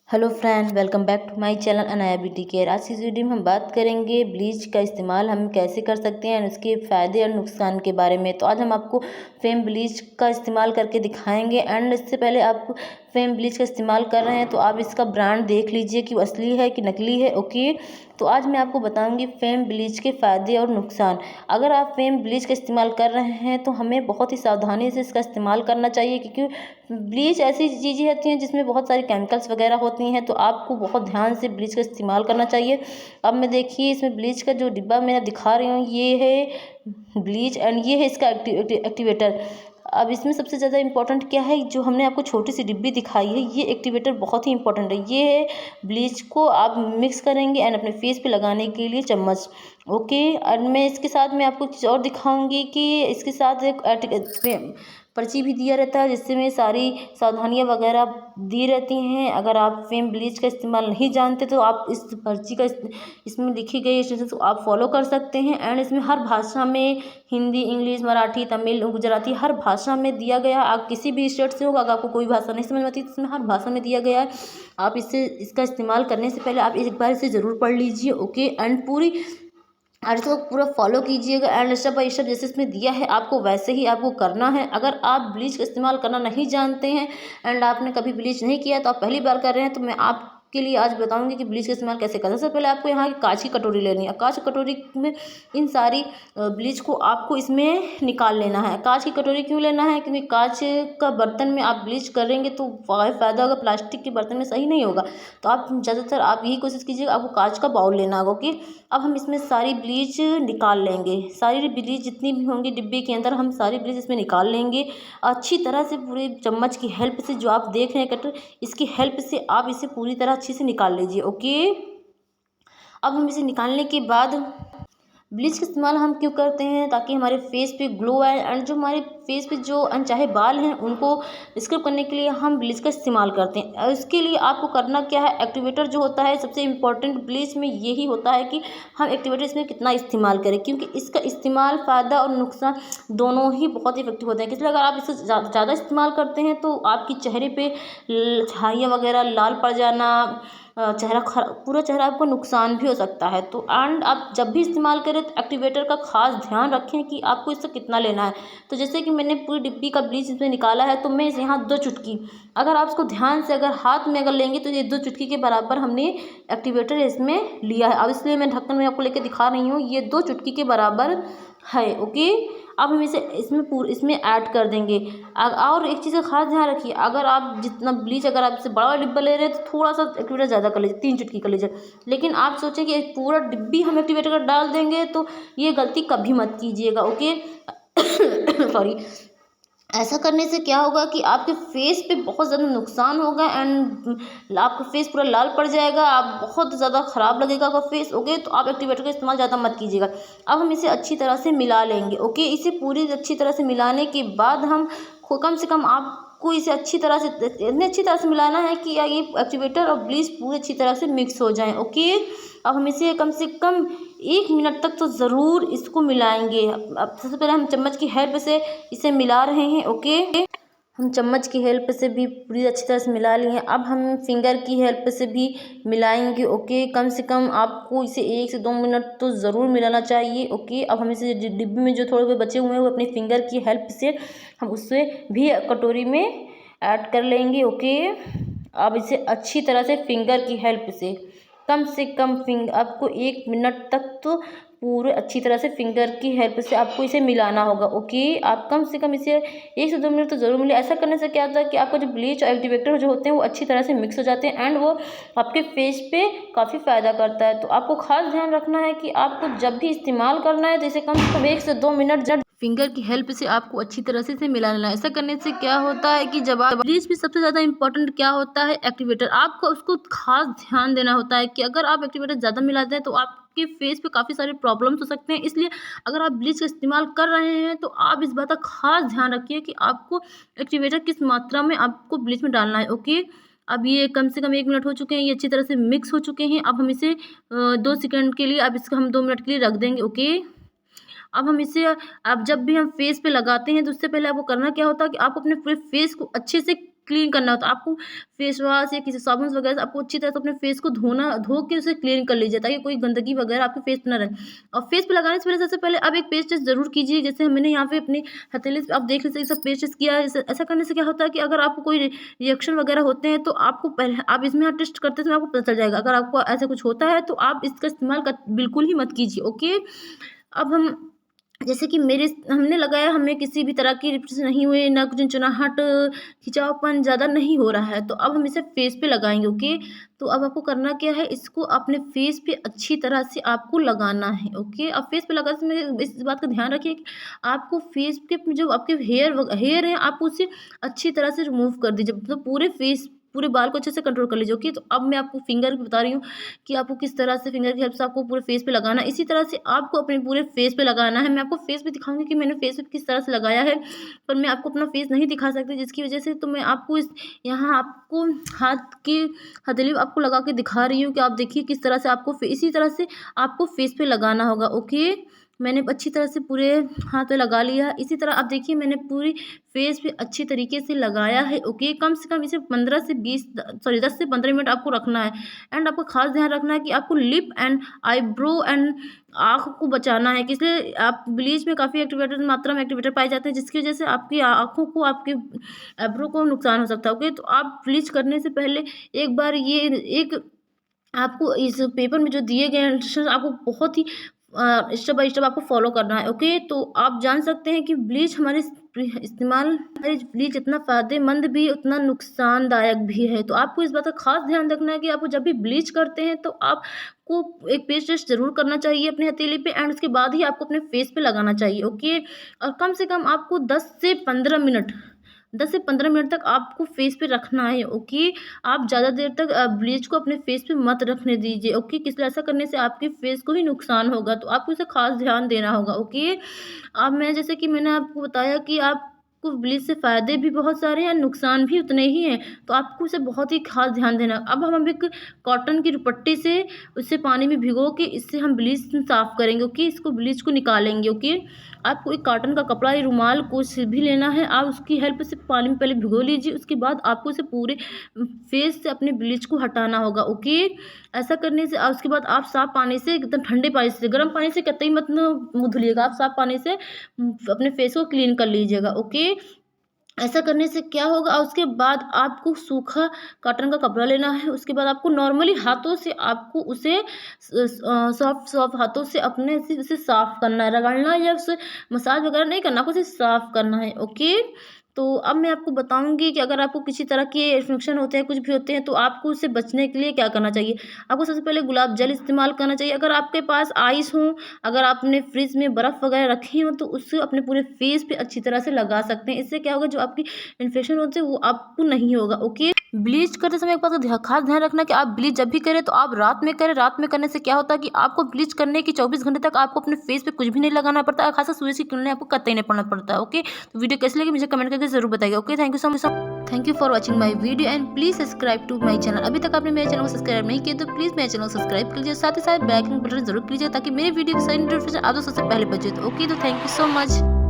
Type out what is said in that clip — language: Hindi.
Hello friend, welcome back to my channel Anaya beauty care. आज की इस वीडियो में हम बात करेंगे ब्लीच का इस्तेमाल हम कैसे कर सकते हैं और उसके फ़ायदे और नुकसान के बारे में। तो आज हम आपको फेम ब्लीच का इस्तेमाल करके दिखाएंगे। एंड इससे पहले आप फेम ब्लीच का इस्तेमाल कर रहे हैं तो आप इसका ब्रांड देख लीजिए कि वो असली है कि नकली है। ओके, तो आज मैं आपको बताऊंगी फेम ब्लीच के फ़ायदे और नुकसान। अगर आप फेम ब्लीच का इस्तेमाल कर रहे हैं तो हमें बहुत ही सावधानी से इसका इस्तेमाल करना चाहिए, क्योंकि ब्लीच ऐसी चीज़ें होती हैं जिसमें बहुत सारी केमिकल्स वगैरह होती हैं, तो आपको बहुत ध्यान से ब्लीच का इस्तेमाल करना चाहिए। अब मैं देखिए इसमें ब्लीच का जो डिब्बा मैं दिखा रही हूँ ये है ब्लीच एंड ये है इसका एक्टिवेटर। अब इसमें सबसे ज़्यादा इंपॉर्टेंट क्या है, जो हमने आपको छोटी सी डिब्बी दिखाई है ये एक्टिवेटर बहुत ही इंपॉर्टेंट है। ये है ब्लीच को आप मिक्स करेंगे एंड अपने फेस पे लगाने के लिए चम्मच। ओके, और मैं इसके साथ में आपको कुछ और दिखाऊंगी कि इसके साथ एक पर्ची भी दिया रहता है जिससे सारी सावधानियाँ वगैरह दी रहती हैं। अगर आप फेम ब्लीच का इस्तेमाल नहीं जानते तो आप इस पर्ची का इसमें लिखी गई इंस्ट्रक्शंस को आप फॉलो कर सकते हैं। एंड इसमें हर भाषा में हिंदी, इंग्लिश, मराठी, तमिल, गुजराती हर भाषा में दिया गया है। आप किसी भी स्टेट से होगा, अगर आपको कोई भाषा नहीं समझ में आती तो इसमें हर भाषा में दिया गया है। आप इसका इस्तेमाल करने से पहले आप एक बार इसे ज़रूर पढ़ लीजिए। ओके, एंड पूरी और इसको पूरा फॉलो कीजिएगा एंड स्टेप बाय स्टेप जैसे इसमें दिया है आपको वैसे ही आपको करना है। अगर आप ब्लीच का इस्तेमाल करना नहीं जानते हैं एंड आपने कभी ब्लीच नहीं किया तो आप पहली बार कर रहे हैं, तो मैं आपके लिए आज बताऊंगी कि ब्लीच का इस्तेमाल कैसे करना है। सबसे पहले आपको यहाँ की कांच की कटोरी लेनी है। कांच की कटोरी में इन सारी ब्लीच को आपको इसमें निकाल लेना है। कांच की कटोरी क्यों लेना है, क्योंकि कांच का बर्तन में आप ब्लीच करेंगे तो फ़ायदा होगा, प्लास्टिक के बर्तन में सही नहीं होगा। तो आप ज़्यादातर आप यही कोशिश कीजिएगा आपको कांच का बाउल लेना होगा। ओके, अब हम इसमें सारी ब्लीच निकाल लेंगे। सारी ब्लीच जितनी भी होंगी डिब्बे के अंदर हम सारी ब्लीच इसमें निकाल लेंगे अच्छी तरह से। पूरे चम्मच की हेल्प से जो आप देख रहे हैं कटर, इसकी हेल्प से आप इसे पूरी तरह अच्छे से निकाल लीजिए। ओके, अब हम इसे निकालने के बाद ब्लीच का इस्तेमाल हम क्यों करते हैं, ताकि हमारे फेस पे ग्लो आए एंड जो हमारे फेस पे जो अनचाहे बाल हैं उनको स्क्रब करने के लिए हम ब्लीच का इस्तेमाल करते हैं। और इसके लिए आपको करना क्या है, एक्टिवेटर जो होता है सबसे इम्पॉर्टेंट ब्लीच में यही होता है कि हम एक्टिवेटर इसमें कितना इस्तेमाल करें, क्योंकि इसका इस्तेमाल फ़ायदा और नुकसान दोनों ही बहुत इफेक्टिव होते हैं। इसलिए अगर आप इसे ज़्यादा इस्तेमाल करते हैं तो आपकी चेहरे पर छाइयाँ वगैरह, लाल पड़ जाना, पूरा चेहरा आपको नुकसान भी हो सकता है। तो एंड आप जब भी इस्तेमाल करें तो एक्टिवेटर का खास ध्यान रखें कि आपको इससे कितना लेना है। तो जैसे कि मैंने पूरी डिब्बी का ब्लीच इसमें निकाला है तो मैं यहाँ 2 चुटकी, अगर आप इसको ध्यान से अगर हाथ में अगर लेंगे तो ये 2 चुटकी के बराबर हमने एक्टिवेटर इसमें लिया है। अब इसलिए मैं ढक्कन में आपको लेकर दिखा रही हूँ, ये 2 चुटकी के बराबर है। ओके, अब हम इसे इसमें ऐड कर देंगे। और एक चीज़ का खास ध्यान रखिए, अगर आप जितना ब्लीच अगर आप इससे बड़ा डिब्बा ले रहे हैं तो थोड़ा सा एक्टिवेटर ज़्यादा कर लीजिए, 3 चुटकी कर लीजिए। लेकिन आप सोचें कि एक पूरा डिब्बी हम एक्टिवेटर का डाल देंगे तो ये गलती कभी मत कीजिएगा। ओके सॉरी, ऐसा करने से क्या होगा कि आपके फेस पे बहुत ज़्यादा नुकसान होगा एंड आपका फेस पूरा लाल पड़ जाएगा, आप बहुत ज़्यादा ख़राब लगेगा आपका फेस। ओके, तो आप एक्टिवेटर का इस्तेमाल ज़्यादा मत कीजिएगा। अब हम इसे अच्छी तरह से मिला लेंगे। ओके, इसे पूरी अच्छी तरह से मिलाने के बाद हम कम से कम आपको इसे अच्छी तरह से इतनी अच्छी तरह से मिलाना है कि ये एक्टिवेटर और ब्लीच पूरी अच्छी तरह से मिक्स हो जाएँ। ओके, अब हम इसे कम से कम 1 मिनट तक तो ज़रूर इसको मिलाएंगे। अब सबसे पहले हम चम्मच की हेल्प से इसे मिला रहे हैं। ओके, हम चम्मच की हेल्प से भी पूरी अच्छी तरह से मिला लिए हैं। अब हम फिंगर की हेल्प से भी मिलाएंगे। ओके, कम से कम आपको इसे 1 से 2 मिनट तो ज़रूर मिलाना चाहिए। ओके, अब हम इसे डिब्बे में जो थोड़े बहुत बचे हुए हैं वो अपनी फिंगर की हेल्प से हम उससे भी कटोरी में ऐड कर लेंगे। ओके, अब इसे अच्छी तरह से फिंगर की हेल्प से कम आपको 1 मिनट तक तो पूरे अच्छी तरह से फिंगर की हेल्प से आपको इसे मिलाना होगा। ओके, आप कम से कम इसे 1 से 2 मिनट तो ज़रूर मिले। ऐसा करने से क्या होता है कि आपका जो ब्लीच और एक्टिवेटर जो होते हैं वो अच्छी तरह से मिक्स हो जाते हैं एंड वो आपके फेस पे काफ़ी फ़ायदा करता है। तो आपको खास ध्यान रखना है कि आपको जब भी इस्तेमाल करना है तो इसे कम से कम 1 से 2 मिनट जब फिंगर की हेल्प से आपको अच्छी तरह से इसे मिला लेना है। ऐसा करने से क्या होता है कि जब आप ब्लीच में सबसे ज़्यादा इंपॉर्टेंट क्या होता है, एक्टिवेटर। आपको उसको खास ध्यान देना होता है कि अगर आप एक्टिवेटर ज़्यादा मिलाते हैं तो आपके फेस पे काफ़ी सारे प्रॉब्लम्स हो सकते हैं। इसलिए अगर आप ब्लीच का इस्तेमाल कर रहे हैं तो आप इस बात का खास ध्यान रखिए कि आपको एक्टिवेटर किस मात्रा में आपको ब्लीच में डालना है। ओके, अब ये कम से कम 1 मिनट हो चुके हैं, ये अच्छी तरह से मिक्स हो चुके हैं। अब हम इसे 2 सेकंड के लिए, अब इसको हम 2 मिनट के लिए रख देंगे। ओके, अब हम जब भी हम फेस पे लगाते हैं तो उससे पहले आपको करना क्या होता है कि आपको अपने पूरे फेस को अच्छे से क्लीन करना हो तो आपको फेस वॉश या किसी साबुन वगैरह से आपको अच्छी तरह से अपने फेस को धो के उसे क्लीन कर लीजिए, ताकि कोई गंदगी वगैरह आपके फेस पे ना रहे। और फेस पे लगाने से पहले सबसे पहले आप एक पेस्ट टेस्ट ज़रूर कीजिए। जैसे मैंने यहाँ पे अपनी हथेली से आप देख लीजिए सब पेस्ट टेस्ट किया है। ऐसा करने से क्या होता है कि अगर आपको कोई रिएक्शन वगैरह होते हैं तो आपको पहले आप इसमें टेस्ट करते समय आपको पता चल जाएगा। अगर आपको ऐसा कुछ होता है तो आप इसका इस्तेमाल बिल्कुल ही मत कीजिए, ओके। अब हम जैसे कि हमने लगाया, हमें किसी भी तरह की रिएक्शन नहीं हुई, ना कुछ चिनचिनाहट, खिंचावपन ज़्यादा नहीं हो रहा है, तो अब हम इसे फेस पे लगाएंगे, ओके। तो अब आपको करना क्या है, इसको अपने फेस पे अच्छी तरह से आपको लगाना है, ओके। अब फेस पे लगाते समय इस बात का ध्यान रखिए कि आपको फेस के जो आपके हेयर हैं आप उसे अच्छी तरह से रिमूव कर दीजिए, मतलब पूरे बाल को अच्छे से कंट्रोल कर लीजिए, ओके। तो अब मैं आपको फिंगर बता रही हूँ कि आपको किस तरह से फिंगर की हेल्प से आपको पूरे फेस पे लगाना है। इसी तरह से आपको अपने पूरे फेस पे लगाना है। मैं आपको फेस पे दिखाऊंगी कि मैंने फेस पे किस तरह से लगाया है, पर मैं आपको अपना फेस नहीं दिखा सकती, जिसकी वजह से तो मैं आपको यहाँ आपको हाथ की हथेली आपको लगा के दिखा रही हूँ कि आप देखिए किस तरह से आपको इसी तरह से आपको फेस पे लगाना होगा, ओके। मैंने अच्छी तरह से पूरे हाथ पे लगा लिया। इसी तरह आप देखिए मैंने पूरी फेस पे अच्छी तरीके से लगाया है, ओके। कम से कम इसे 10 से 15 मिनट आपको रखना है। एंड आपको खास ध्यान रखना है कि आपको लिप एंड आईब्रो एंड आँख को बचाना है, इसलिए आप ब्लीच में काफ़ी मात्रा में एक्टिवेटर पाए जाते हैं, जिसकी वजह से आपकी आँखों को, आपके आईब्रो को नुकसान हो सकता है, ओके। तो आप ब्लीच करने से पहले एक बार ये एक आपको इस पेपर में जो दिए गए इंस्ट्रक्शन आपको बहुत ही स्टेप बाय स्टेप आपको फॉलो करना है, ओके। तो आप जान सकते हैं कि ब्लीच ब्लीच इतना फ़ायदेमंद भी उतना नुकसानदायक भी है। तो आपको इस बात का खास ध्यान रखना है कि आपको जब भी ब्लीच करते हैं तो आपको एक पेस्ट टेस्ट ज़रूर करना चाहिए अपने हथेली पे, एंड उसके बाद ही आपको अपने फेस पे लगाना चाहिए, ओके। और कम से कम आपको 10 से 15 मिनट तक आपको फेस पे रखना है, ओके। आप ज़्यादा देर तक ब्लीच को अपने फेस पे मत रखने दीजिए, ओके। ऐसा करने से आपके फेस को ही नुकसान होगा, तो आपको इसे खास ध्यान देना होगा, ओके। अब जैसे कि मैंने आपको बताया कि आपको ब्लीच से फ़ायदे भी बहुत सारे हैं, नुकसान भी उतने ही हैं, तो आपको इसे बहुत ही खास ध्यान देना। अब हम एक कॉटन की दुपट्टे से उसे पानी में भिगो के इससे हम ब्लीच साफ़ करेंगे, ओके। इसको ब्लीच को निकालेंगे, ओके। आपको एक कॉटन का कपड़ा या रुमाल कुछ भी लेना है, आप उसकी हेल्प से पानी में पहले भिगो लीजिए, उसके बाद आपको इसे पूरे फेस से अपने ब्लीच को हटाना होगा, ओके। ऐसा करने से उसके बाद आप साफ़ पानी से, एकदम ठंडे पानी से, गर्म पानी से कतई मत मुँह धुलिएगा, आप साफ़ पानी से अपने फेस को क्लीन कर लीजिएगा, ओके। ऐसा करने से क्या होगा, और उसके बाद आपको सूखा कॉटन का कपड़ा लेना है। उसके बाद आपको नॉर्मली हाथों से आपको उसे सॉफ्ट हाथों से अपने से उसे साफ़ करना है, रगड़ना या उसे मसाज वगैरह नहीं करना, आपको उसे साफ़ करना है, ओके। तो अब मैं आपको बताऊंगी कि अगर आपको किसी तरह के इन्फेक्शन होते हैं, कुछ भी होते हैं, तो आपको उससे बचने के लिए क्या करना चाहिए। आपको सबसे पहले गुलाब जल इस्तेमाल करना चाहिए। अगर आपके पास आइस हो, अगर आपने फ्रिज में बर्फ़ वगैरह रखी हो, तो उससे अपने पूरे फेस पे अच्छी तरह से लगा सकते हैं। इससे क्या होगा, जो आपकी इन्फेक्शन होते हैं वो आपको नहीं होगा, ओके। ब्लीच करते समय एक बात का खास ध्यान रखना कि आप ब्लीच जब भी करें तो आप रात में करें। रात में करने से क्या होता है कि आपको ब्लीच करने की 24 घंटे तक आपको अपने फेस पे कुछ भी नहीं लगाना पड़ता है, खासा सूरज की किरणें आपको कतई नहीं पड़ना पड़ता है, ओके। तो वीडियो कैसी लगी मुझे कमेंट करके जरूर बताइए, okay. Thank you so much, thank you for watching my video and please subscribe to my channel. अभी तक आपने मेरे चैनल को सब्सक्राइब नहीं किया तो प्लीज मेरे चैनल को सब्सक्राइब कीजिए, साथ ही साथ बेल आइकन बटन जरूर कीजिए, ताकि मेरे वीडियो की सारी नोटिफिकेशन आप सबसे पहले पहुंचे, ओके। तो थैंक यू सो मच।